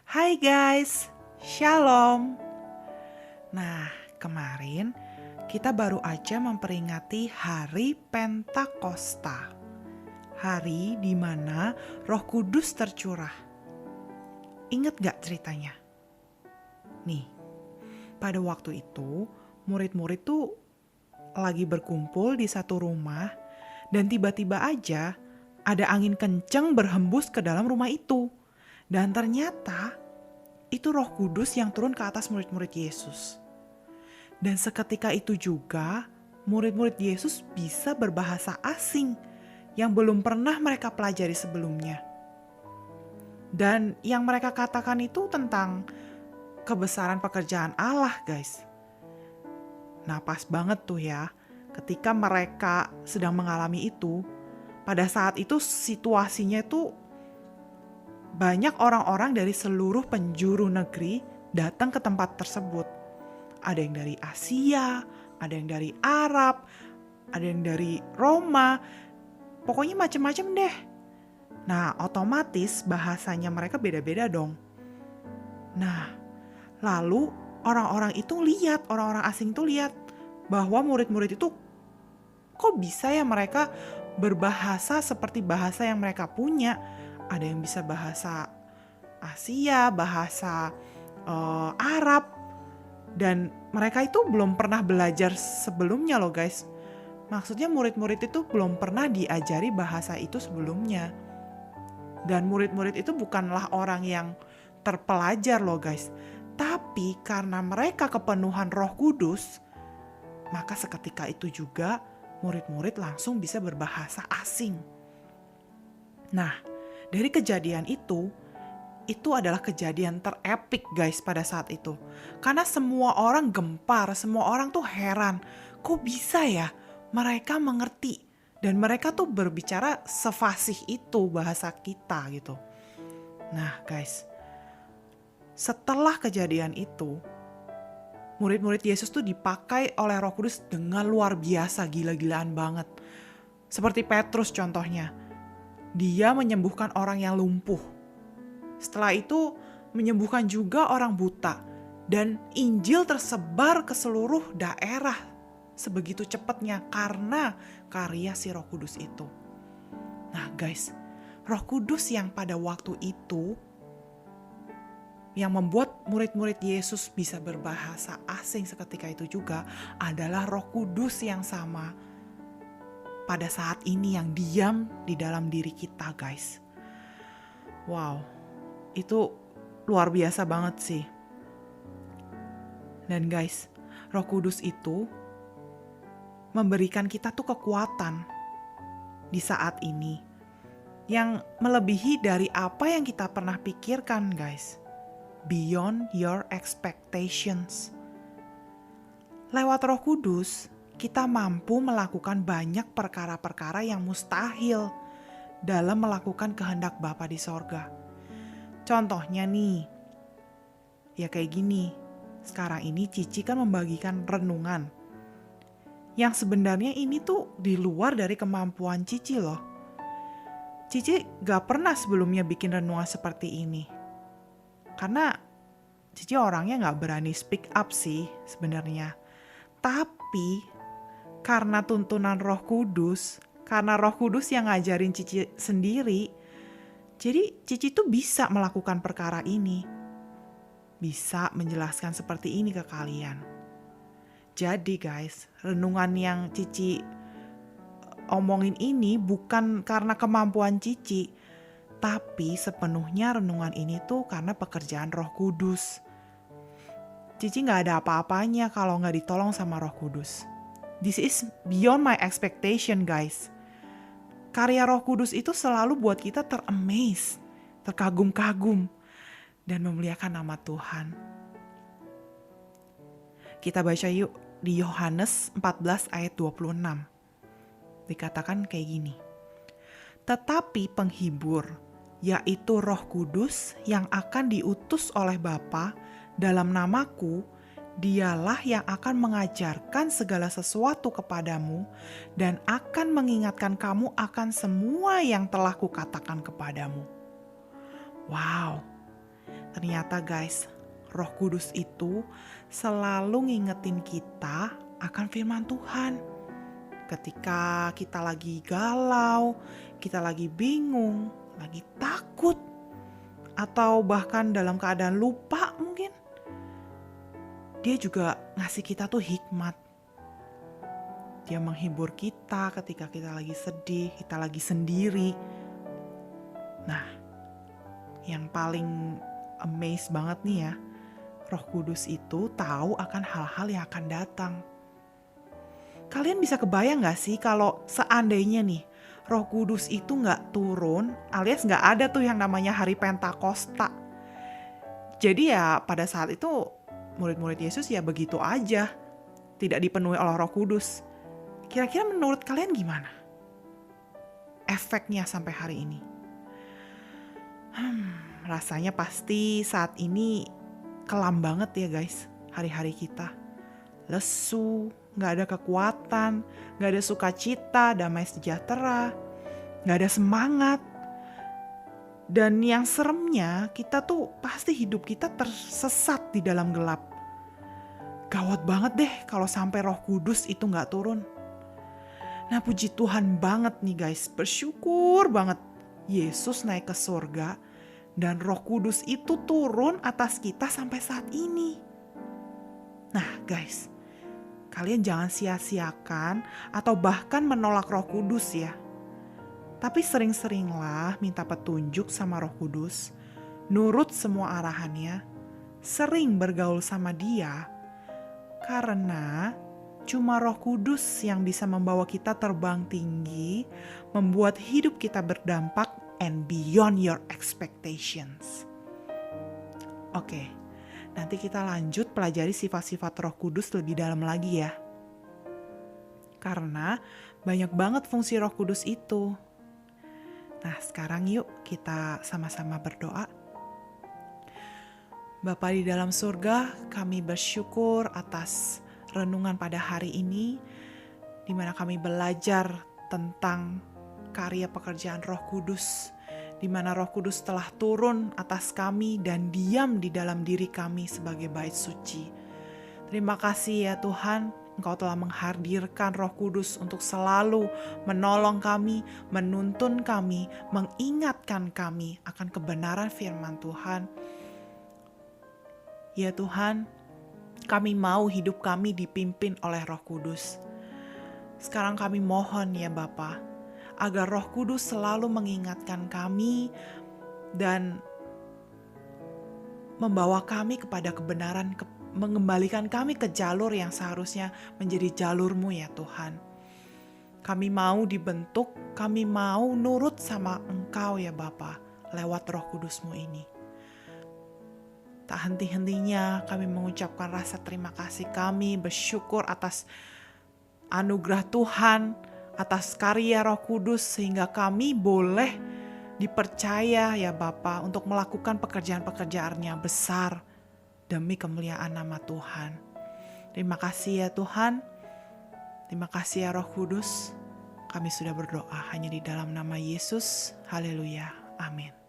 Hai guys, Shalom. Nah, kemarin kita baru aja memperingati Hari Pentakosta. Hari di mana Roh Kudus tercurah. Ingat gak ceritanya? Nih, pada waktu itu murid-murid tuh lagi berkumpul di satu rumah dan tiba-tiba aja ada angin kenceng berhembus ke dalam rumah itu. Dan ternyata itu Roh Kudus yang turun ke atas murid-murid Yesus. Dan seketika itu juga murid-murid Yesus bisa berbahasa asing yang belum pernah mereka pelajari sebelumnya. Dan yang mereka katakan itu tentang kebesaran pekerjaan Allah, guys. Nah, pas banget tuh ya, ketika mereka sedang mengalami itu, pada saat itu situasinya itu banyak orang-orang dari seluruh penjuru negeri datang ke tempat tersebut. Ada yang dari Asia, ada yang dari Arab, ada yang dari Roma, pokoknya macam-macam deh. Nah, otomatis bahasanya mereka beda-beda dong. Nah, lalu orang-orang asing itu lihat bahwa murid-murid itu kok bisa ya mereka berbahasa seperti bahasa yang mereka punya. Ada yang bisa bahasa Asia, bahasa Arab, dan mereka itu belum pernah belajar sebelumnya loh guys. Maksudnya murid-murid itu belum pernah diajari bahasa itu sebelumnya. Dan murid-murid itu bukanlah orang yang terpelajar loh guys. Tapi karena mereka kepenuhan Roh Kudus, maka seketika itu juga murid-murid langsung bisa berbahasa asing. Nah, dari kejadian itu adalah kejadian terepik guys pada saat itu. Karena semua orang gempar, semua orang tuh heran. Kok bisa ya mereka mengerti? Dan mereka tuh berbicara sefasih itu bahasa kita gitu. Nah guys, setelah kejadian itu, murid-murid Yesus tuh dipakai oleh Roh Kudus dengan luar biasa, gila-gilaan banget. Seperti Petrus contohnya. Dia menyembuhkan orang yang lumpuh. Setelah itu menyembuhkan juga orang buta. Dan Injil tersebar ke seluruh daerah sebegitu cepatnya karena karya si Roh Kudus itu. Nah guys, Roh Kudus yang pada waktu itu yang membuat murid-murid Yesus bisa berbahasa asing seketika itu juga adalah Roh Kudus yang sama pada saat ini yang diam di dalam diri kita guys. Wow, itu luar biasa banget sih. Dan guys, Roh Kudus itu memberikan kita tuh kekuatan di saat ini yang melebihi dari apa yang kita pernah pikirkan guys. Beyond your expectations. Lewat Roh Kudus, kita mampu melakukan banyak perkara-perkara yang mustahil dalam melakukan kehendak Bapa di sorga. Contohnya nih, ya kayak gini. Sekarang ini Cici kan membagikan renungan. Yang sebenarnya ini tuh di luar dari kemampuan Cici loh. Cici gak pernah sebelumnya bikin renungan seperti ini. Karena Cici orangnya gak berani speak up sih sebenarnya. Tapi karena tuntunan Roh Kudus, karena Roh Kudus yang ngajarin Cici sendiri, jadi Cici tuh bisa melakukan perkara ini. Bisa menjelaskan seperti ini ke kalian. Jadi guys, renungan yang Cici omongin ini bukan karena kemampuan Cici, tapi sepenuhnya renungan ini tuh karena pekerjaan Roh Kudus. Cici gak ada apa-apanya kalau gak ditolong sama Roh Kudus. This is beyond my expectation guys. Karya Roh Kudus itu selalu buat kita teramaze, terkagum-kagum, dan memuliakan nama Tuhan. Kita baca yuk di Yohanes 14 ayat 26. Dikatakan kayak gini. Tetapi penghibur, yaitu Roh Kudus yang akan diutus oleh Bapa dalam namaku, Dialah yang akan mengajarkan segala sesuatu kepadamu dan akan mengingatkan kamu akan semua yang telah kukatakan kepadamu. Wow, Ternyata guys, Roh Kudus itu selalu ngingetin kita akan firman Tuhan. Ketika kita lagi galau, kita lagi bingung, lagi takut, atau bahkan dalam keadaan lupa mungkin, dia juga ngasih kita tuh hikmat. Dia menghibur kita ketika kita lagi sedih, kita lagi sendiri. Nah, yang paling amazed banget nih ya, Roh Kudus itu tahu akan hal-hal yang akan datang. Kalian bisa kebayang gak sih kalau seandainya nih Roh Kudus itu gak turun, alias gak ada tuh yang namanya hari Pentakosta. Jadi ya pada saat itu murid-murid Yesus ya begitu aja, tidak dipenuhi oleh Roh Kudus. Kira-kira menurut kalian gimana efeknya sampai hari ini? Rasanya pasti saat ini kelam banget ya guys, hari-hari kita. Lesu, gak ada kekuatan, gak ada sukacita, damai sejahtera, gak ada semangat. Dan yang seremnya, kita tuh pasti hidup kita tersesat di dalam gelap. Gawat banget deh kalau sampai Roh Kudus itu gak turun. Nah puji Tuhan banget nih guys, bersyukur banget Yesus naik ke surga dan Roh Kudus itu turun atas kita sampai saat ini. Nah guys, kalian jangan sia-siakan atau bahkan menolak Roh Kudus ya. Tapi sering-seringlah minta petunjuk sama Roh Kudus, nurut semua arahannya, sering bergaul sama Dia, karena cuma Roh Kudus yang bisa membawa kita terbang tinggi, membuat hidup kita berdampak and beyond your expectations. Oke, nanti kita lanjut pelajari sifat-sifat Roh Kudus lebih dalam lagi ya. Karena banyak banget fungsi Roh Kudus itu. Nah, sekarang yuk kita sama-sama berdoa. Bapa di dalam surga, kami bersyukur atas renungan pada hari ini, di mana kami belajar tentang karya pekerjaan Roh Kudus, di mana Roh Kudus telah turun atas kami dan diam di dalam diri kami sebagai bait suci. Terima kasih ya Tuhan, Engkau telah menghadirkan Roh Kudus untuk selalu menolong kami, menuntun kami, mengingatkan kami akan kebenaran firman Tuhan. Ya Tuhan, kami mau hidup kami dipimpin oleh Roh Kudus. Sekarang kami mohon ya Bapa, agar Roh Kudus selalu mengingatkan kami dan membawa kami kepada kebenaran, mengembalikan kami ke jalur yang seharusnya menjadi jalur-Mu ya Tuhan. Kami mau dibentuk, kami mau nurut sama Engkau ya Bapa, lewat Roh Kudus-Mu ini. Tak henti-hentinya kami mengucapkan rasa terima kasih kami, bersyukur atas anugerah Tuhan, atas karya Roh Kudus sehingga kami boleh dipercaya ya Bapa untuk melakukan pekerjaan-pekerjaan yang besar demi kemuliaan nama Tuhan. Terima kasih ya Tuhan, terima kasih ya Roh Kudus. Kami sudah berdoa hanya di dalam nama Yesus. Haleluya, amin.